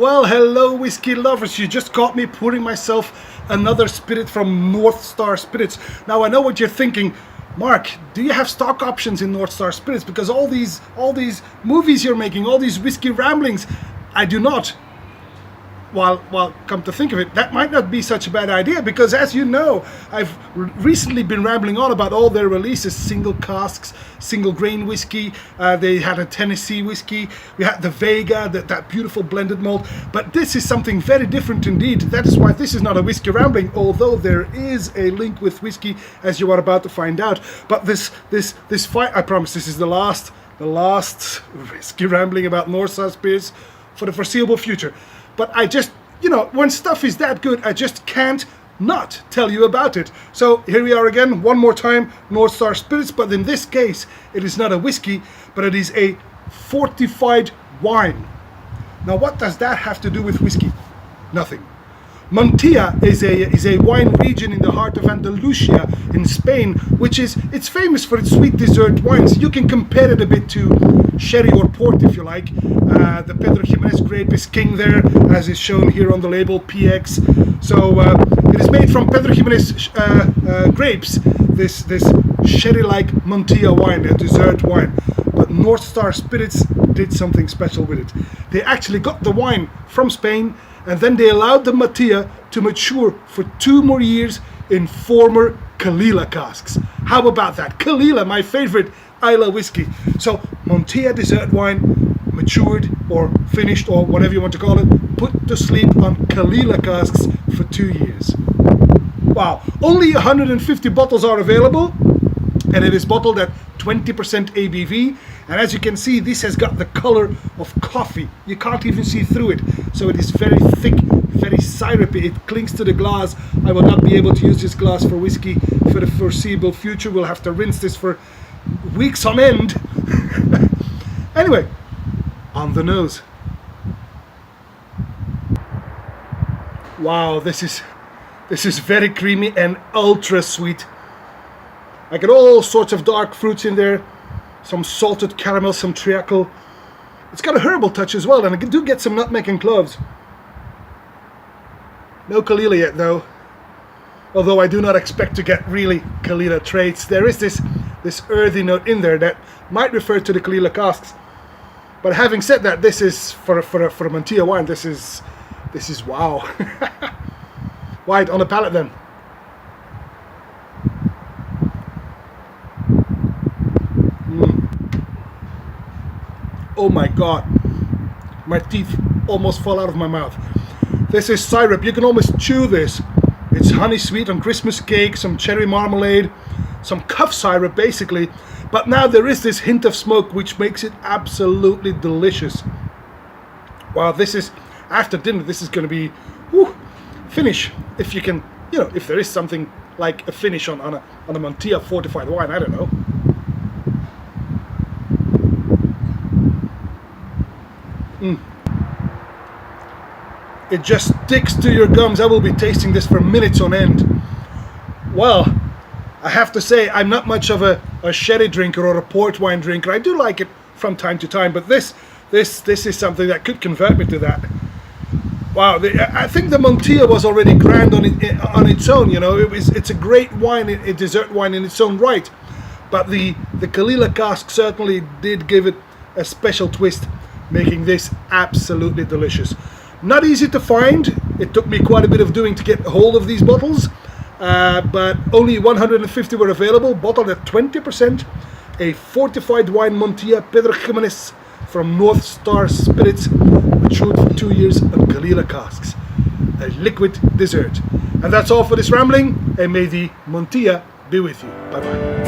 Well, hello whiskey lovers. You just caught me pouring myself another spirit from North Star Spirits. Now I know what you're thinking. Mark, do you have stock options in North Star Spirits? Because all these movies you're making, all these whiskey ramblings, I do not. Well, come to think of it, that might not be such a bad idea, because as you know, I've recently been rambling on about all their releases: single casks, single grain whiskey. They had a Tennessee whiskey. We had the Vega, that beautiful blended malt. But this is something very different indeed. That is why this is not a whiskey rambling, although there is a link with whiskey, as you are about to find out. But this fight, I promise, this is the last whiskey rambling about North Star Spirits for the foreseeable future. But I just, when stuff is that good, I just can't not tell you about it. So here we are again, one more time, North Star Spirits, but in this case, it is not a whiskey, but it is a fortified wine. Now, what does that have to do with whiskey? Nothing. Montilla is a wine region in the heart of Andalusia in Spain, it's famous for its sweet dessert wines. You can compare it a bit to sherry or port if you like. The Pedro Ximenez grape is king there, as is shown here on the label, PX. So it is made from Pedro Ximenez grapes, this sherry-like Montilla wine, a dessert wine. But North Star Spirits did something special with it. They actually got the wine from Spain, and then they allowed the Montilla to mature for 2 more years in former Coal Ila casks. How about that? Coal Ila, my favorite Isla whiskey. So Montilla dessert wine, matured or finished or whatever you want to call it, put to sleep on Coal Ila casks for 2 years. Wow, only 150 bottles are available, and it is bottled at 20% ABV. And as you can see, this has got the color of coffee. You can't even see through it. So it is very thick, very syrupy. It clings to the glass. I will not be able to use this glass for whiskey for the foreseeable future. We'll have to rinse this for weeks on end. Anyway, on the nose. Wow, this is very creamy and ultra sweet. I get all sorts of dark fruits in there, some salted caramel, some treacle. It's got a herbal touch as well, and I do get some nutmeg and cloves. No Coal Ila yet though, although I do not expect to get really Coal Ila traits. There is this earthy note in there that might refer to the Coal Ila casks. But having said that, this is for a Montilla wine. This is wow. Right on the palate then. Oh my god, my teeth almost fall out of my mouth. This is syrup, you can almost chew this. It's honey sweet on Christmas cake, some cherry marmalade, some cough syrup basically. But now there is this hint of smoke which makes it absolutely delicious. Wow, this is, after dinner, this is going to be, finish. If you can, if there is something like a finish on a Montilla fortified wine, I don't know. It just sticks to your gums. I will be tasting this for minutes on end. Well, I have to say, I'm not much of a sherry drinker or a port wine drinker. I do like it from time to time, but this is something that could convert me to that. Wow, I think the Montilla was already grand on its own. It's a great wine, a dessert wine in its own right. But the Coal Ila cask certainly did give it a special twist, making this absolutely delicious. Not easy to find. It took me quite a bit of doing to get a hold of these bottles, but only 150 were available, bottled at 20%. A fortified wine Montilla Pedro Ximenez from North Star Spirits, matured for 2 years on Coal Ila casks. A liquid dessert. And that's all for this rambling, and may the Montilla be with you. Bye bye.